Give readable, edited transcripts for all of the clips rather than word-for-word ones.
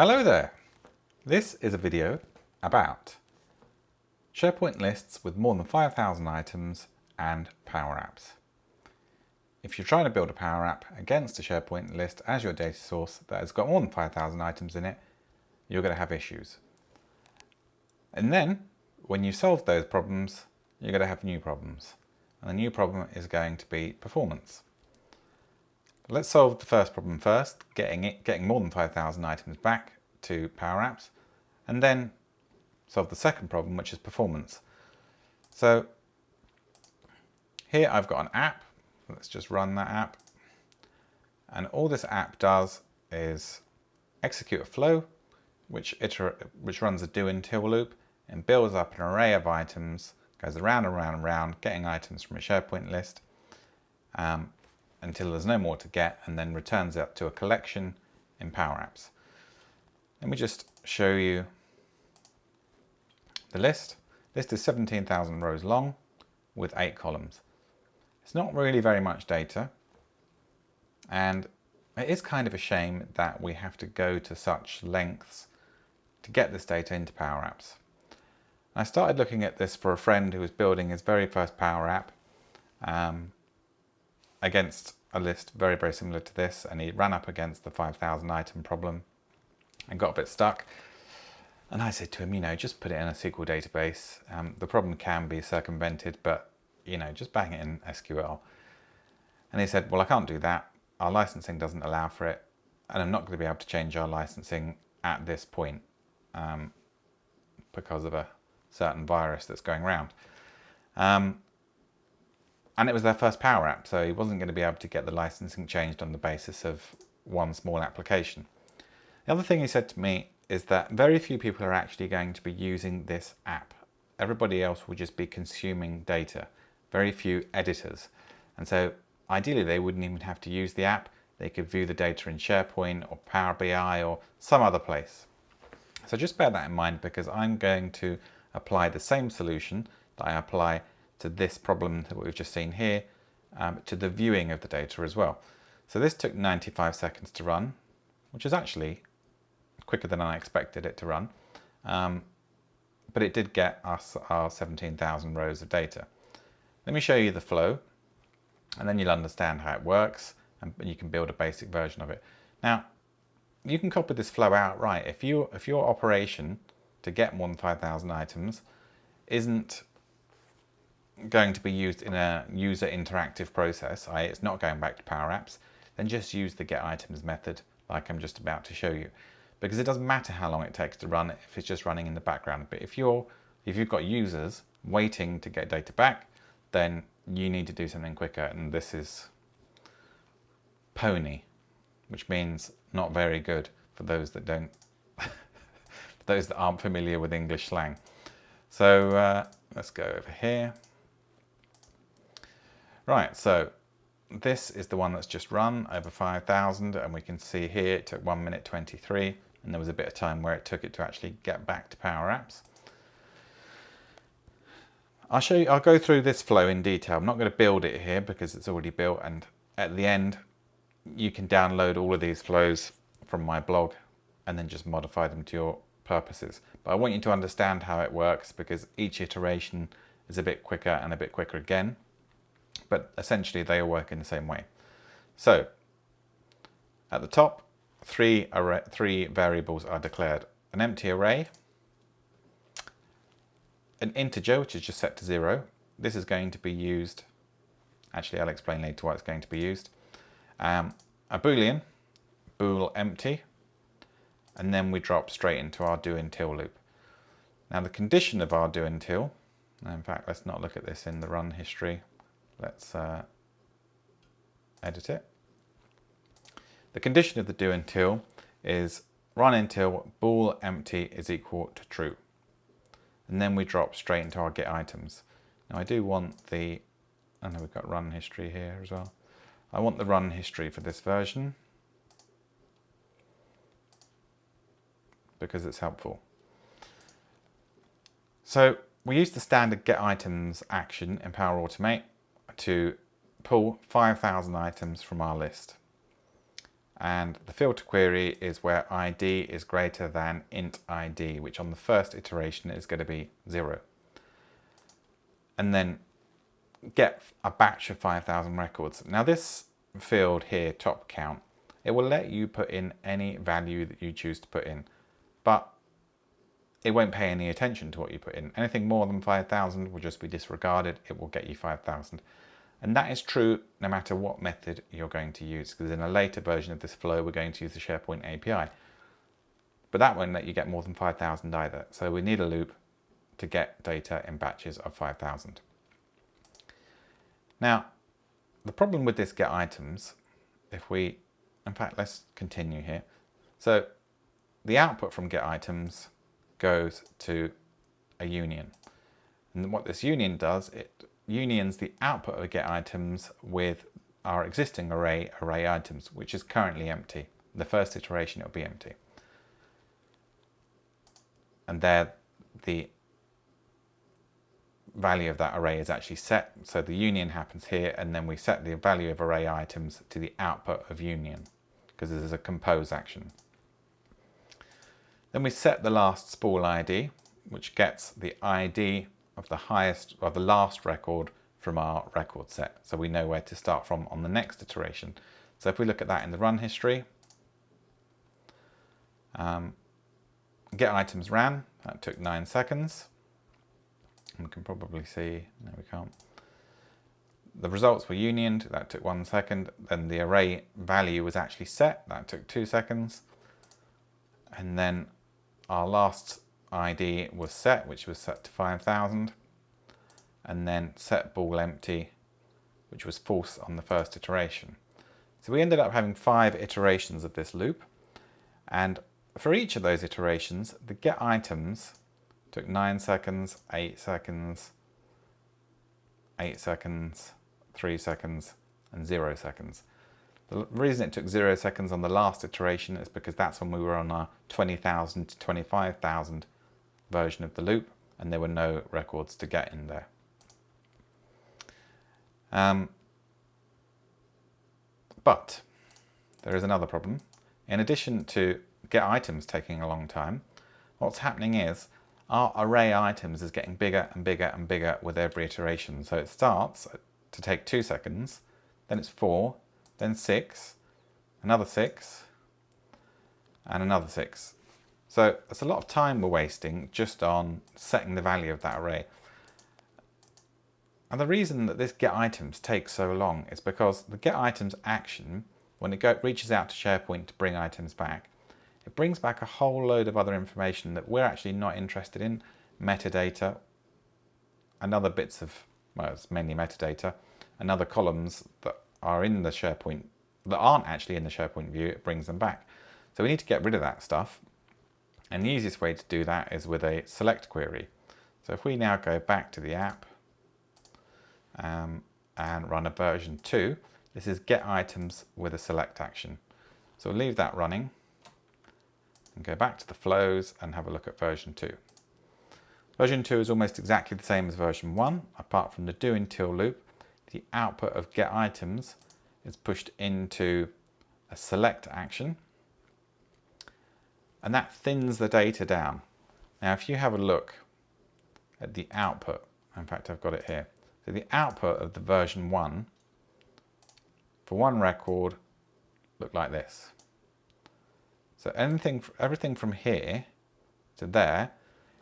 Hello there! This is a video about SharePoint lists with more than 5,000 items and PowerApps. If you're trying to build a PowerApp against a SharePoint list as your data source that has got more than 5,000 items in it, you're going to have issues. And then, when you solve those problems, you're going to have new problems. And the new problem is going to be performance. Let's solve the first problem first, getting more than 5,000 items back to PowerApps, and then solve the second problem, which is performance. So here I've got an app. Let's just run that app. And all this app does is execute a flow, which runs a do until loop and builds up an array of items, goes around and round and round, getting items from a SharePoint list until there's no more to get, and then returns it to a collection in PowerApps. Let me just show you the list. List is 17,000 rows long with 8 columns. It's not really very much data, and it is kind of a shame that we have to go to such lengths to get this data into PowerApps. I started looking at this for a friend who was building his very first PowerApp against a list very, very similar to this, and he ran up against the 5,000 item problem and got a bit stuck. And I said to him, just put it in a SQL database. The problem can be circumvented, but just bang it in SQL. And he said, well, I can't do that. Our licensing doesn't allow for it, and I'm not going to be able to change our licensing at this point because of a certain virus that's going around. And it was their first PowerApp, so he wasn't going to be able to get the licensing changed on the basis of one small application. The other thing he said to me is that very few people are actually going to be using this app. Everybody else will just be consuming data, very few editors. And so ideally they wouldn't even have to use the app. They could view the data in SharePoint or Power BI or some other place. So just bear that in mind, because I'm going to apply the same solution that I apply to this problem that we've just seen here, to the viewing of the data as well. So this took 95 seconds to run, which is actually quicker than I expected it to run. But it did get us our 17,000 rows of data. Let me show you the flow, and then you'll understand how it works, and you can build a basic version of it. Now, you can copy this flow outright. If your operation to get more than 5,000 items isn't going to be used in a user interactive process, i.e. it's not going back to PowerApps, then just use the get items method like I'm just about to show you. Because it doesn't matter how long it takes to run if it's just running in the background. But if you've got users waiting to get data back, then you need to do something quicker, and this is pony, which means not very good for those that don't for those that aren't familiar with English slang. So let's go over here. Right, so this is the one that's just run over 5,000, and we can see here it took 1 minute 23, and there was a bit of time where it took it to actually get back to PowerApps. I'll go through this flow in detail. I'm not going to build it here because it's already built, and at the end you can download all of these flows from my blog and then just modify them to your purposes. But I want you to understand how it works, because each iteration is a bit quicker and a bit quicker again. But essentially they all work in the same way. So at the top, three variables are declared: an empty array, an integer which is just set to 0. This is going to be used, actually I'll explain later why it's going to be used, a boolean, bool empty, and then we drop straight into our do until loop. Now the condition of our do until, in fact let's not look at this in the run history. Let's edit it. The condition of the do until is run until bool empty is equal to true. And then we drop straight into our get items. Now I do want I know we've got run history here as well. I want the run history for this version because it's helpful. So we use the standard get items action in Power Automate to pull 5,000 items from our list. And the filter query is where ID is greater than int ID, which on the first iteration is going to be 0. And then get a batch of 5,000 records. Now this field here, top count, it will let you put in any value that you choose to put in, but it won't pay any attention to what you put in. Anything more than 5,000 will just be disregarded. It will get you 5,000. And that is true no matter what method you're going to use, because in a later version of this flow, we're going to use the SharePoint API. But that won't let you get more than 5,000 either. So we need a loop to get data in batches of 5,000. Now, the problem with this get items, in fact, let's continue here. So the output from get items goes to a union. And what this union does, it unions the output of get items with our existing array items, which is currently empty. The first iteration, it'll be empty. And there the value of that array is actually set. So the union happens here, and then we set the value of array items to the output of union, because this is a compose action. Then we set the last spool ID, which gets the ID of the last record from our record set. So we know where to start from on the next iteration. So if we look at that in the run history, get items ran, that took 9 seconds. We can probably see, no we can't. The results were unioned, that took 1 second. Then the array value was actually set, that took 2 seconds. And then our last ID was set, which was set to 5,000. And then set bool empty, which was false on the first iteration. So we ended up having 5 iterations of this loop. And for each of those iterations, the get items took 9 seconds, 8 seconds, 8 seconds, 3 seconds, and 0 seconds. The reason it took 0 seconds on the last iteration is because that's when we were on our 20,000 to 25,000 version of the loop, and there were no records to get in there. But there is another problem. In addition to get items taking a long time, what's happening is our array items is getting bigger and bigger and bigger with every iteration. So it starts to take 2 seconds, then it's 4, then 6, another 6, and another 6. So it's a lot of time we're wasting just on setting the value of that array. And the reason that this get items takes so long is because the get items action, when it reaches out to SharePoint to bring items back, it brings back a whole load of other information that we're actually not interested in, metadata, and other bits of, well, it's mainly metadata, and other columns that are in the SharePoint, that aren't actually in the SharePoint view, it brings them back. So we need to get rid of that stuff. And the easiest way to do that is with a select query. So if we now go back to the app, and run a version 2, this is get items with a select action. So we'll leave that running and go back to the flows and have a look at version 2. Version 2 is almost exactly the same as version 1, apart from the do until loop. The output of get items is pushed into a select action, and that thins the data down. Now if you have a look at the output, in fact I've got it here. So the output of the version 1 for one record looked like this. So everything from here to there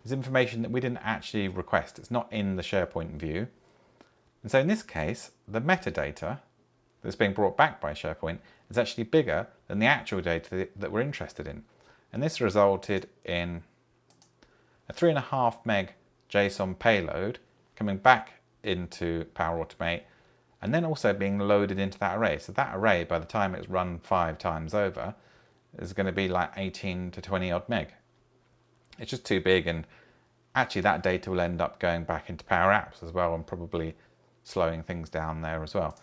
is information that we didn't actually request. It's not in the SharePoint view. And so in this case, the metadata that's being brought back by SharePoint is actually bigger than the actual data that we're interested in. And this resulted in a 3.5 meg JSON payload coming back into Power Automate, and then also being loaded into that array. So that array, by the time it's run 5 times over, is going to be like 18 to 20 odd meg. It's just too big, and actually that data will end up going back into PowerApps as well, and probably slowing things down there as well.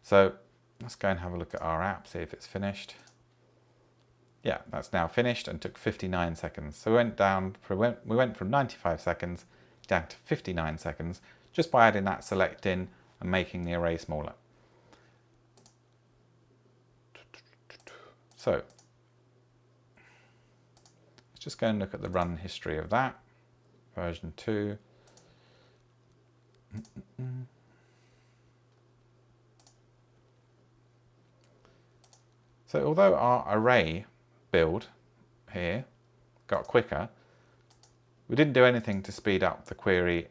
So let's go and have a look at our app, see if it's finished. Yeah, that's now finished and took 59 seconds. So we went from 95 seconds down to 59 seconds, just by adding that select in and making the array smaller. So let's just go and look at the run history of that. Version 2. So although our array build here got quicker, we didn't do anything to speed up the query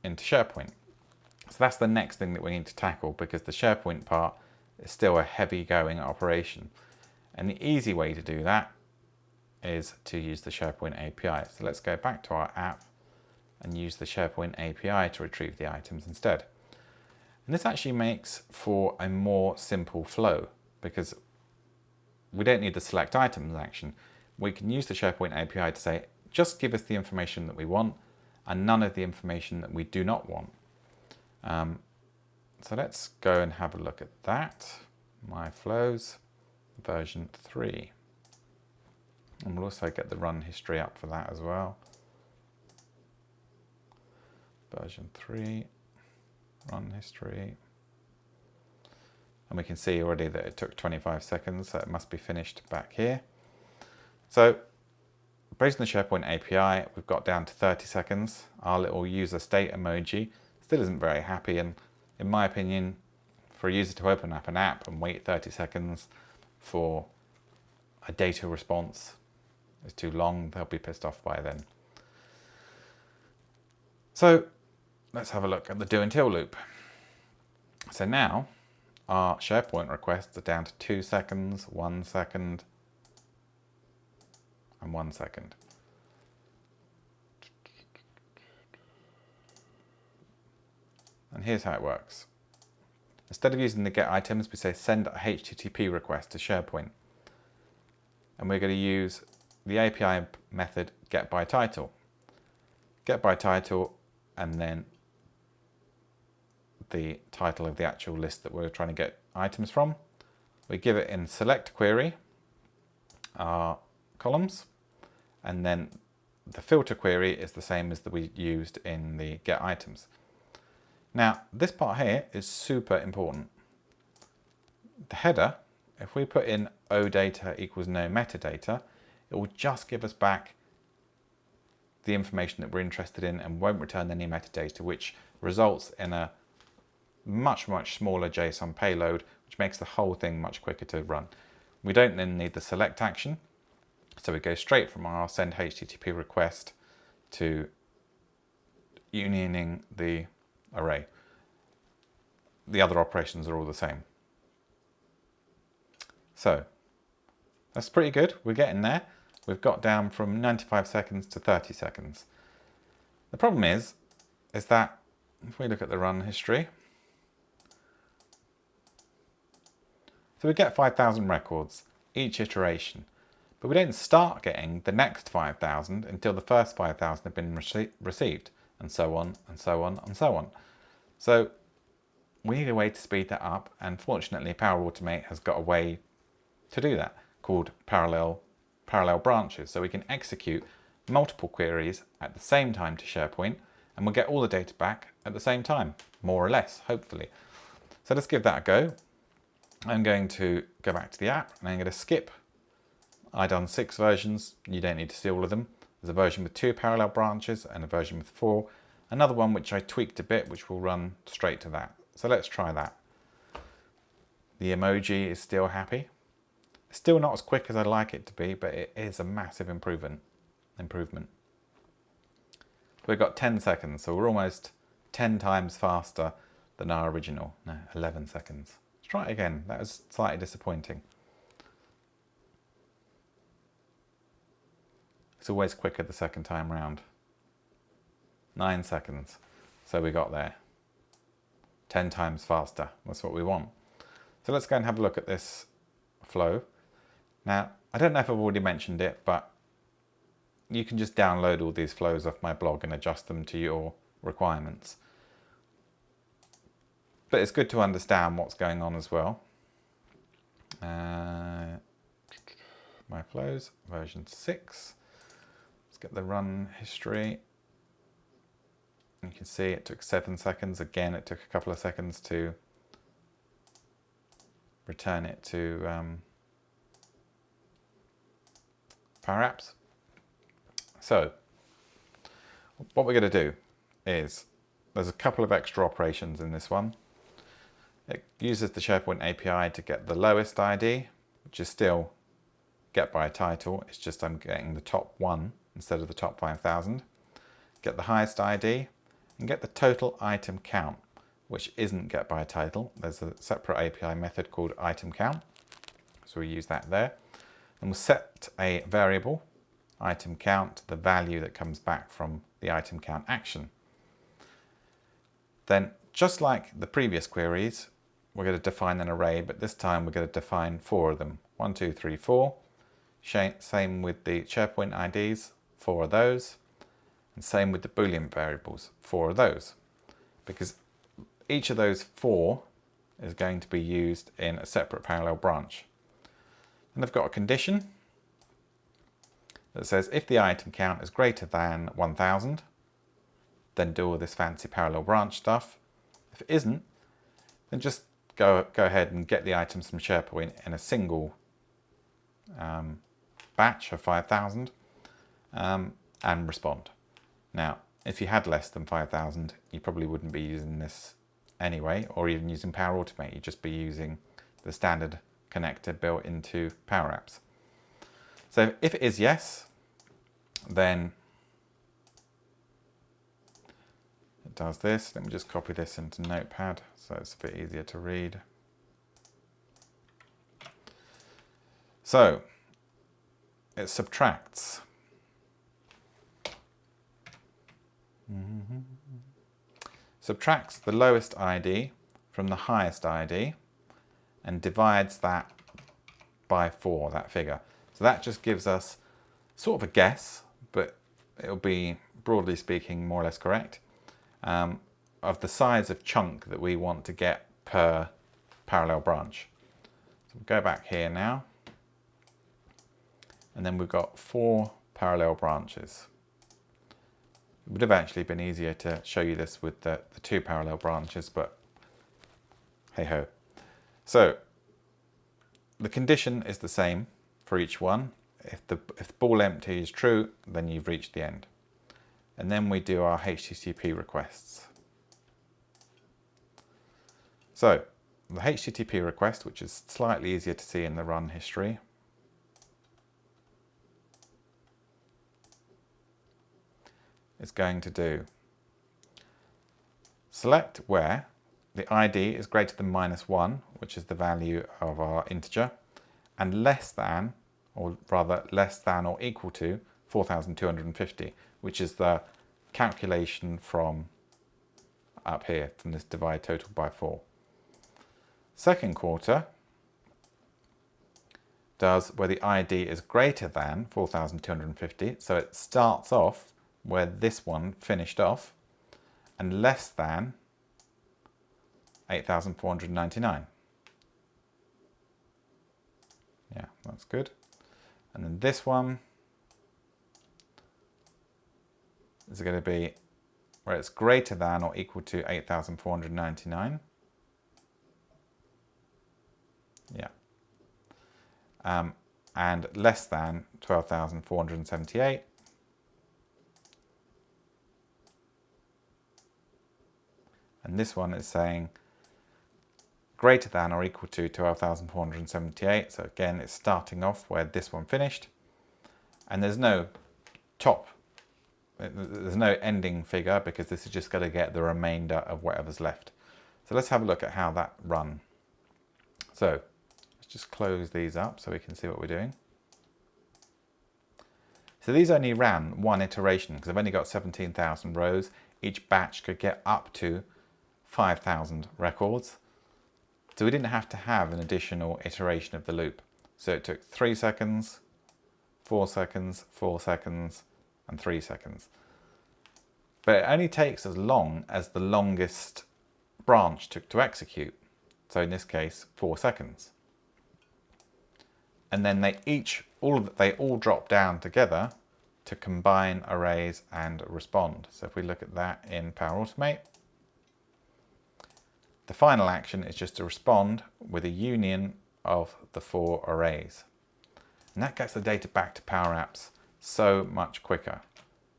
into SharePoint. So that's the next thing that we need to tackle, because the SharePoint part is still a heavy going operation. And the easy way to do that is to use the SharePoint API. So let's go back to our app and use the SharePoint API to retrieve the items instead. And this actually makes for a more simple flow, because we don't need the select items action. We can use the SharePoint API to say, just give us the information that we want and none of the information that we do not want. So let's go and have a look at that. My flows, version 3. And we'll also get the run history up for that as well. Version 3, run history. And we can see already that it took 25 seconds, so it must be finished back here. So based on the SharePoint API, we've got down to 30 seconds. Our little user state emoji still isn't very happy, and in my opinion, for a user to open up an app and wait 30 seconds for a data response is too long. They'll be pissed off by then. So let's have a look at the do until loop. So now our SharePoint requests are down to 2 seconds, 1 second, and 1 second. And here's how it works. Instead of using the get items, we say send a HTTP request to SharePoint. And we're going to use the API method get by title. Get by title, and then the title of the actual list that we're trying to get items from. We give it in select query, our columns, and then the filter query is the same as that we used in the get items. Now, this part here is super important. The header, if we put in OData equals no metadata, it will just give us back the information that we're interested in and won't return any metadata, which results in a much smaller JSON payload, which makes the whole thing much quicker to run. We don't then need the select action, so we go straight from our send HTTP request to unioning the array. The other operations are all the same. So that's pretty good. We're getting there. We've got down from 95 seconds to 30 seconds. The problem is that if we look at the run history, so we get 5,000 records each iteration, but we don't start getting the next 5,000 until the first 5,000 have been received, and so on, and so on, and so on. So we need a way to speed that up, and fortunately Power Automate has got a way to do that called parallel branches. So we can execute multiple queries at the same time to SharePoint, and we'll get all the data back at the same time, more or less, hopefully. So let's give that a go. I'm going to go back to the app, and I'm going to skip. I've done 6 versions. You don't need to see all of them. There's a version with 2 parallel branches and a version with 4. Another one which I tweaked a bit, which will run straight to that. So let's try that. The emoji is still happy. Still not as quick as I'd like it to be, but it is a massive improvement. We've got 10 seconds, so we're almost 10 times faster than our original. No, 11 seconds. Let's try it again. That was slightly disappointing. It's always quicker the second time round. 9 seconds. So we got there. 10 times faster. That's what we want. So let's go and have a look at this flow. Now, I don't know if I've already mentioned it, but you can just download all these flows off my blog and adjust them to your requirements. But it's good to understand what's going on as well. My flows, version 6. Let's get the run history. You can see it took 7 seconds. Again, it took a couple of seconds to return it to PowerApps. So what we're going to do is, there's a couple of extra operations in this one. It uses the SharePoint API to get the lowest ID, which is still get by title. It's just I'm getting the top one instead of the top 5,000. Get the highest ID and get the total item count, which isn't get by title. There's a separate API method called item count. So we use that there. And we'll set a variable, item count, the value that comes back from the item count action. Then, just like the previous queries, we're going to define an array, but this time we're going to define 4 of them. 1, 2, 3, 4. Same with the SharePoint IDs, 4 of those. And same with the Boolean variables, 4 of those. Because each of those 4 is going to be used in a separate parallel branch. And they've got a condition that says if the item count is greater than 1,000, then do all this fancy parallel branch stuff. If it isn't, then just go ahead and get the items from SharePoint in a single batch of 5,000 and respond. Now, if you had less than 5,000, you probably wouldn't be using this anyway, or even using Power Automate. You'd just be using the standard connector built into PowerApps. So if it is yes, then it does this. Let me just copy this into Notepad so it's a bit easier to read. So it subtracts. Subtracts the lowest ID from the highest ID and divides that by 4, that figure. So that just gives us sort of a guess, but it'll be, broadly speaking, more or less correct, of the size of chunk that we want to get per parallel branch. So we'll go back here now, and then we've got 4 parallel branches. It would have actually been easier to show you this with the 2 parallel branches, but hey ho. So the condition is the same for each one. If the bool empty is true, then you've reached the end. And then we do our HTTP requests. So the HTTP request, which is slightly easier to see in the run history, is going to do select where the ID is greater than -1, which is the value of our integer, and less than, or rather less than or equal to 4,250, which is the calculation from up here, from this divide total by 4. Second quarter does where the ID is greater than 4,250, so it starts off where this one finished off, and less than 8,499. Yeah, that's good. And then this one is going to be where it's greater than or equal to 8,499. Yeah. And less than 12,478. And this one is saying greater than or equal to 12,478. So again, it's starting off where this one finished. And there's no there's no ending figure, because this is just going to get the remainder of whatever's left. So let's have a look at how that run. So let's just close these up so we can see what we're doing. So these only ran one iteration, because I've only got 17,000 rows. Each batch could get up to 5,000 records. So we didn't have to have an additional iteration of the loop. So it took 3 seconds, 4 seconds, 4 seconds, and 3 seconds. But it only takes as long as the longest branch took to execute. So in this case, 4 seconds. And then they all drop down together to combine arrays and respond. So if we look at that in Power Automate, the final action is just to respond with a union of the 4 arrays. And that gets the data back to PowerApps so much quicker.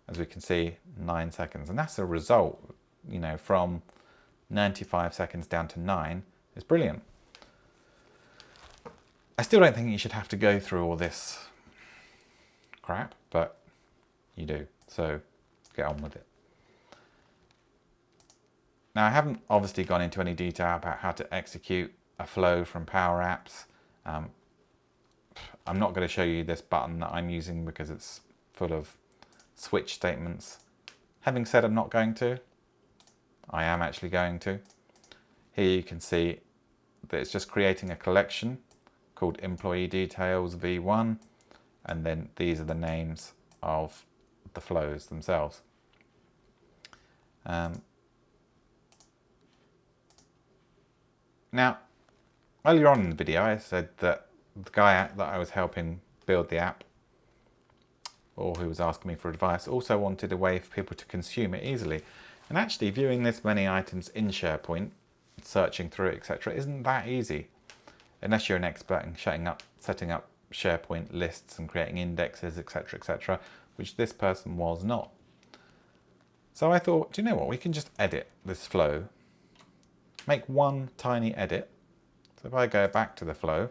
As we can see, 9 seconds. And that's a result, you know, from 95 seconds down to 9 is brilliant. I still don't think you should have to go through all this crap, but you do. So get on with it. Now, I haven't obviously gone into any detail about how to execute a flow from PowerApps. I'm not going to show you this button that I'm using because it's full of switch statements. Having said I'm not going to, I am actually going to. Here you can see that it's just creating a collection called employee details v1, and then these are the names of the flows themselves. Now, earlier on in the video I said that the guy that I was helping build the app, or who was asking me for advice, also wanted a way for people to consume it easily. And actually viewing this many items in SharePoint, searching through it, etc., isn't that easy. Unless you're an expert in setting up SharePoint lists and creating indexes, etc., etc., which this person was not. So I thought, do you know what, we can just edit this flow, make one tiny edit. So if I go back to the flow,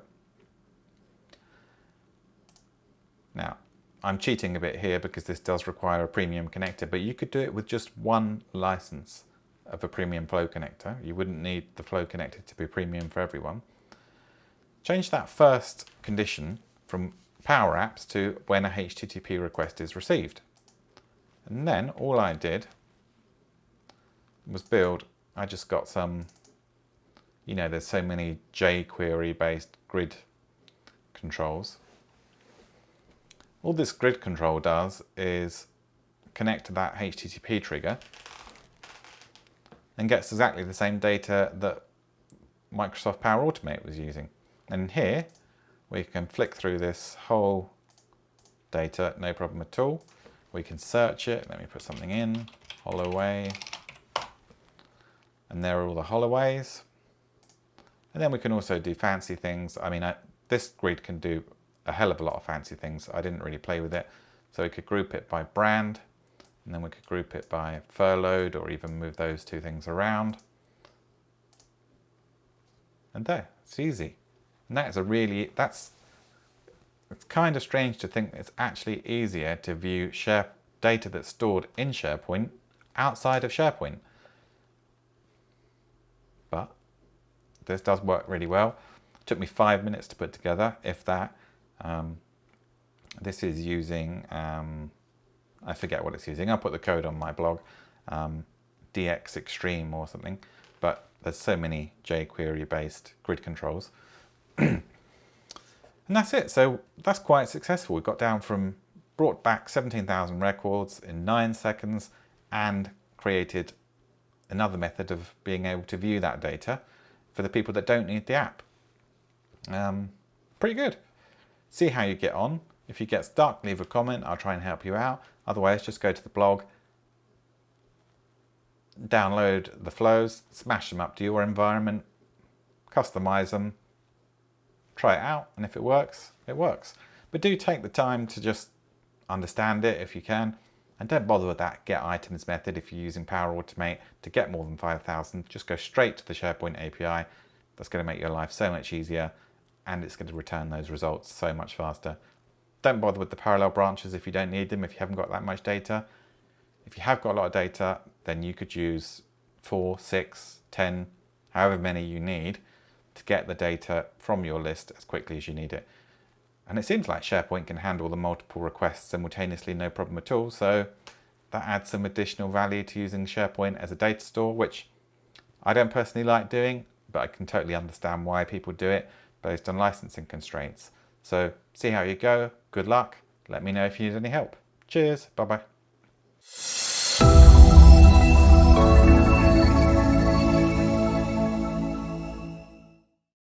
now I'm cheating a bit here because this does require a premium connector, but you could do it with just one license of a premium flow connector. You wouldn't need the flow connector to be premium for everyone. Change that first condition from PowerApps to when a HTTP request is received. And then all I did was build, I just got some, you know, there's so many jQuery based grid controls. All this grid control does is connect to that HTTP trigger and gets exactly the same data that Microsoft Power Automate was using. And here we can flick through this whole data, no problem at all. We can search it. Let me put something in, Holloway. And there are all the Holloways. And then we can also do fancy things. I mean, this grid can do a hell of a lot of fancy things. I didn't really play with it. So we could group it by brand, and then we could group it by furloughed, or even move those two things around. And there, it's easy. And that is it's kind of strange to think it's actually easier to view data that's stored in SharePoint outside of SharePoint. But this does work really well. It took me 5 minutes to put together, if that. This is using, I forget what it's using. I'll put the code on my blog, DX Extreme or something. But there's so many jQuery based grid controls. And that's it. So that's quite successful. We brought back 17,000 records in 9 seconds and created another method of being able to view that data for the people that don't need the app. Pretty good. See how you get on. If you get stuck, leave a comment. I'll try and help you out. Otherwise, just go to the blog, download the flows, smash them up to your environment, customize them, try it out, and if it works, it works. But do take the time to just understand it if you can, and don't bother with that get items method if you're using Power Automate to get more than 5,000. Just go straight to the SharePoint API. That's going to make your life so much easier, and it's going to return those results so much faster. Don't bother with the parallel branches if you don't need them, if you haven't got that much data. If you have got a lot of data, then you could use 4, 6, 10, however many you need to get the data from your list as quickly as you need it. And it seems like SharePoint can handle the multiple requests simultaneously, no problem at all. So that adds some additional value to using SharePoint as a data store, which I don't personally like doing, but I can totally understand why people do it based on licensing constraints. So see how you go. Good luck. Let me know if you need any help. Cheers. Bye-bye.